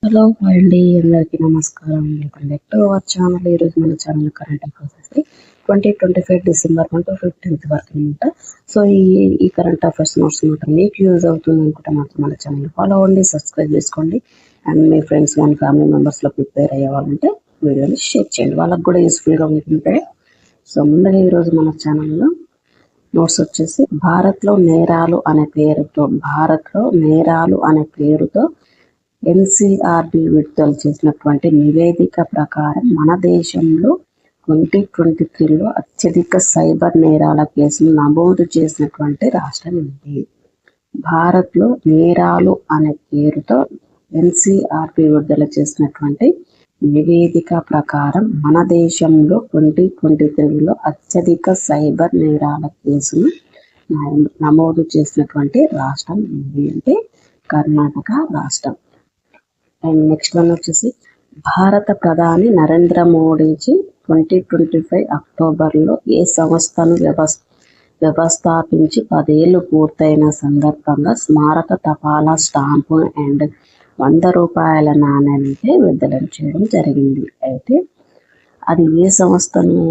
Hello అండి, అందరికీ నమస్కారం. Welcome back to our channel. ఈరోజు మన channel current affairs 2025 December 1 to 15 వరకు అనమాట. సో ఈ కరెంట్ అఫైర్స్ నోట్స్ మాత్రం మీకు యూజ్ అవుతుంది అనుకుంటే మాత్రం మన ఛానల్ ఫాలో అవ్వండి, సబ్స్క్రైబ్ చేసుకోండి. అండ్ మీ ఫ్రెండ్స్ కానీ ఫ్యామిలీ మెంబర్స్లో ప్రిపేర్ అయ్యే వాళ్ళంటే వీడియోని షేర్ చేయండి, వాళ్ళకి కూడా యూస్ఫుల్గా ఉంటుంది. సో ముందుగా ఈరోజు మన ఛానల్లో నోట్స్ వచ్చేసి భారత్లో నేరాలు అనే పేరుతో ఎన్సీఆర్బీ విడుదల చేసినటువంటి నివేదిక ప్రకారం మన దేశంలో 2023లో అత్యధిక సైబర్ నేరాల కేసులు నమోదు చేసినటువంటి రాష్ట్రం ఇది. భారత్లో నేరాలు అనే పేరుతో ఎన్సీఆర్బీ విడుదల చేసినటువంటి నివేదిక ప్రకారం మన దేశంలో 2023లో అత్యధిక సైబర్ నేరాల కేసులు నమోదు చేసినటువంటి రాష్ట్రం ఇది అంటే కర్ణాటక రాష్ట్రం. అండ్ నెక్స్ట్ వన్ వచ్చేసి భారత ప్రధాని నరేంద్ర మోడీజీ 2025 అక్టోబర్లో ఏ సంస్థను వ్యవస్థాపించి 10 ఏళ్లు పూర్తయిన సందర్భంగా స్మారక తపాలా స్టాంపు అండ్ 100 రూపాయల నాణ్యాన్ని విడుదల చేయడం జరిగింది. అయితే అది ఏ సంస్థను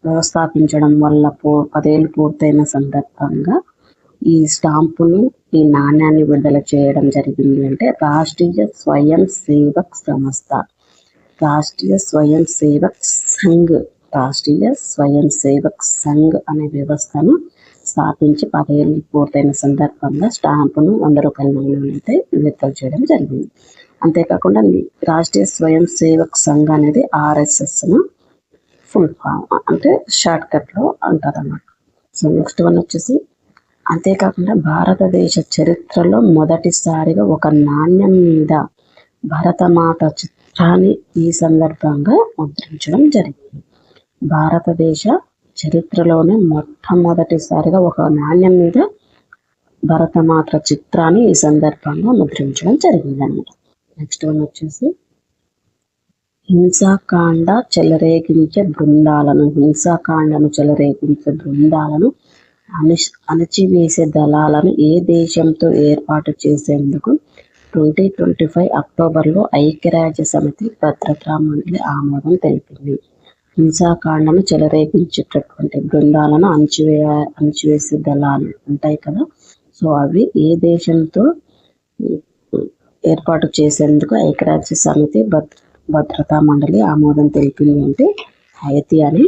వ్యవస్థాపించడం వల్ల 10 ఏళ్లు పూర్తయిన సందర్భంగా ఈ స్టాంపును ఈ నాణ్యాన్ని విడుదల చేయడం జరిగింది అంటే రాష్ట్రీయ స్వయం సేవక్ సంస్థ, రాష్ట్రీయ స్వయం సేవక్ సంఘ్ అనే వ్యవస్థను స్థాపించి 10 ఏళ్లు పూర్తయిన సందర్భంగా స్టాంపును 100 రూపాయల నాణ్యాన్ని అయితే విడుదల చేయడం జరిగింది. అంతేకాకుండా రాష్ట్రీయ స్వయం సేవక్ సంఘ్ అనేది RSSను ఫుల్ ఫామ్ అంటే షార్ట్ కట్లో అంటారు అన్నమాట. సో నెక్స్ట్ వన్ వచ్చేసి అంతేకాకుండా భారతదేశ చరిత్రలో మొదటిసారిగా ఒక నాణ్యం మీద భరతమాత చిత్రాన్ని ఈ సందర్భంగా ముద్రించడం జరిగింది. భారతదేశ చరిత్రలోనే మొట్టమొదటిసారిగా ఒక నాణ్యం మీద భరతమాత చిత్రాన్ని ఈ సందర్భంగా ముద్రించడం జరిగింది అన్నమాట. నెక్స్ట్ వన్ వచ్చేసి హింసాకాండను చెలరేగించే బృందాలను అణచివేసే దళాలను ఏ దేశంతో ఏర్పాటు చేసేందుకు 2025 అక్టోబర్లో ఐక్యరాజ్య సమితి భద్రతా మండలి ఆమోదం తెలిపింది. హింసాకాండను చెలరేగించేటటువంటి బృందాలను అణచివేసే దళాలు ఉంటాయి కదా, సో అవి ఏ దేశంతో ఏర్పాటు చేసేందుకు ఐక్యరాజ్య సమితి భద్రతా మండలి ఆమోదం తెలిపింది అంటే హైతీ అనే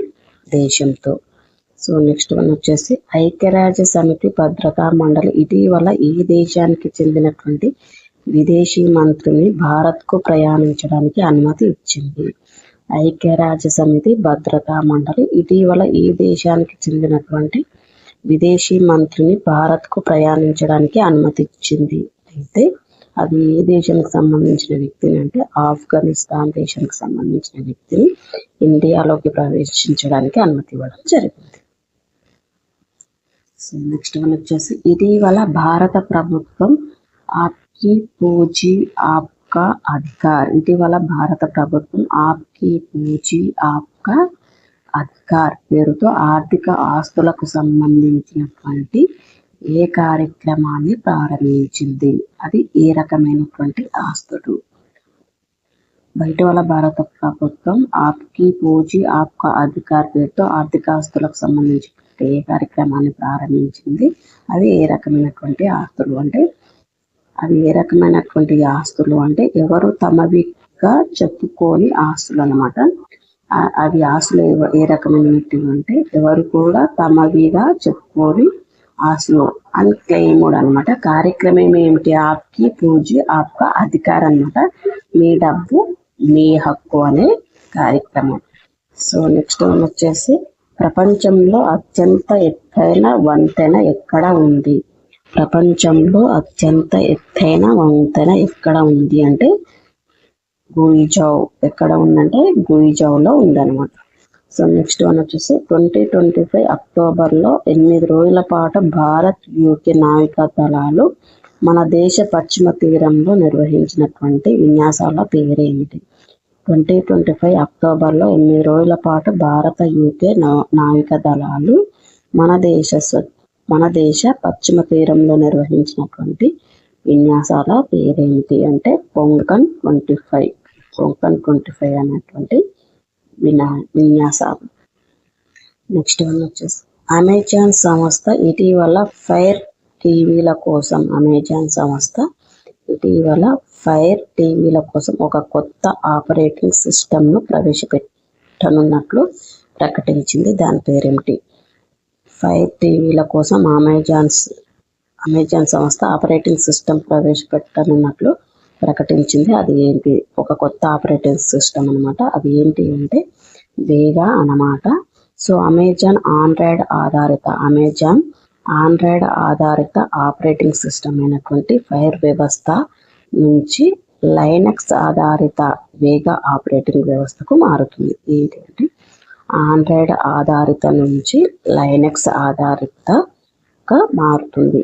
దేశంతో. సో నెక్స్ట్ వన్ వచ్చేసి ఐక్యరాజ్య సమితి భద్రతా మండలి ఇటీవల ఈ దేశానికి చెందినటువంటి విదేశీ మంత్రిని భారత్కు ప్రయాణించడానికి అనుమతి ఇచ్చింది. ఐక్యరాజ్య సమితి భద్రతా మండలి ఇటీవల ఈ దేశానికి చెందినటువంటి విదేశీ మంత్రిని భారత్కు ప్రయాణించడానికి అనుమతి ఇచ్చింది. అయితే అది ఏ దేశానికి సంబంధించిన వ్యక్తిని అంటే ఆఫ్ఘనిస్తాన్ దేశానికి సంబంధించిన వ్యక్తిని ఇండియాలోకి ప్రవేశించడానికి అనుమతి ఇవ్వడం జరిగింది. సో నెక్స్ట్ వన్ వచ్చేసి ఇటీవల భారత ప్రభుత్వం ఆప్కీ పూంజీ ఆప్కా అధికార్ పేరుతో ఆర్థిక ఆస్తులకు సంబంధించినటువంటి ఏ కార్యక్రమాన్ని ప్రారంభించింది, అది ఏ రకమైనటువంటి ఆస్తులు? ఇటీవల భారత ప్రభుత్వం ఆప్కీ పూంజీ ఆప్కా అధికార్ పేరుతో ఆర్థిక ఆస్తులకు సంబంధించి ఏ కార్యక్రమాన్ని ప్రారంభించింది, అది ఏ రకమైనటువంటి ఆస్తులు అంటే ఎవరు తమవిగా చెప్పుకోని ఆస్తులు అన్నమాట. అవి ఆస్తులు ఏ రకమైనవి అంటే ఎవరు కూడా తమవిగా చెప్పుకోని ఆస్తులు అన్క్లెయిమ్డ్ అనమాట. కార్యక్రమం ఏమిటి? ఆప్కీ పూంజీ ఆప్కా అధికార్ అన్నమాట, మీ డబ్బు మీ హక్కు అనే కార్యక్రమం. సో నెక్స్ట్ వన్ వచ్చేసి ప్రపంచంలో అత్యంత ఎత్తైన వంతెన ఎక్కడ ఉంది? ప్రపంచంలో అత్యంత ఎత్తైన వంతెన ఎక్కడ ఉంది అంటే గుయిజౌ. ఎక్కడ ఉందంటే గుయిజౌలో ఉందన్నమాట. సో నెక్స్ట్ వన్ వచ్చేసి 2025 అక్టోబర్లో 8 రోజుల పాటు భారత్ యూకే నావికా దళాలు మన దేశ పశ్చిమ తీరంలో నిర్వహించినటువంటి విన్యాసాల పేరేమిటి? 2025 అక్టోబర్లో 8 రోజుల పాటు భారత యూకే నావికా దళాలు మన దేశ పశ్చిమ తీరంలో నిర్వహించినటువంటి విన్యాసాల పేరేంటి అంటే కొంకన్ 25 అనేటువంటి విన్యాసాలు. నెక్స్ట్ వన్ వచ్చేసి అమెజాన్ సంస్థ ఇటీవల ఫైర్ టీవీల కోసం ఒక కొత్త ఆపరేటింగ్ సిస్టమ్ను ప్రవేశపెట్టనున్నట్లు ప్రకటించింది. దాని పేరేమిటి? ఫైర్ టీవీల కోసం అమెజాన్ సంస్థ ఆపరేటింగ్ సిస్టమ్ ప్రవేశపెట్టనున్నట్లు ప్రకటించింది. అది ఏంటి? ఒక కొత్త ఆపరేటింగ్ సిస్టమ్ అనమాట. అది ఏంటి అంటే వేగా అన్నమాట. సో అమెజాన్ ఆండ్రాయిడ్ ఆధారిత ఆపరేటింగ్ సిస్టమ్ అయినటువంటి ఫైర్ వ్యవస్థ నుంచి లైనక్స్ ఆధారిత వేగా ఆపరేటింగ్ వ్యవస్థకు మారుతుంది. ఏంటి అంటే ఆండ్రాయిడ్ ఆధారిత నుంచి లైనక్స్ ఆధారితగా మారుతుంది.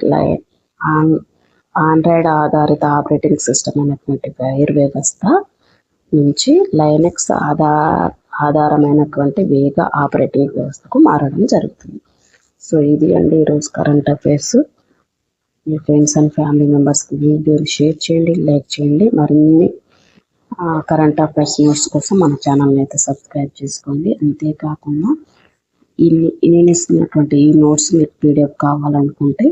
ఆండ్రాయిడ్ ఆధారిత ఆపరేటింగ్ సిస్టమ్ అయినటువంటి ఫైర్ వ్యవస్థ నుంచి లైనక్స్ ఆధారమైనటువంటి వేగ ఆపరేటింగ్ వ్యవస్థకు మారడం జరుగుతుంది. సో ఇది అండి ఈరోజు current affairs. Me friends and family మెంబర్స్కి వీడియోని షేర్ చేయండి, లైక్ చేయండి. మరిన్ని కరెంట్ అఫైర్స్ న్యూస్ కోసం మన ఛానల్ని అయితే సబ్స్క్రైబ్ చేసుకోండి. అంతేకాకుండా నేను ఇస్తున్నటువంటి ఈ నోట్స్ మీకు పీడిఎఫ్ కావాలనుకుంటే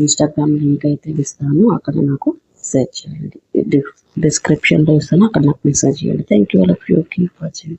ఇన్స్టాగ్రామ్ లింక్ అయితే ఇస్తాను, అక్కడ నాకు మెసేజ్ చేయండి. డిస్క్రిప్షన్లో ఇస్తాను, అక్కడ నాకు మెసేజ్ చేయండి. Thank you all of you. Keep watching.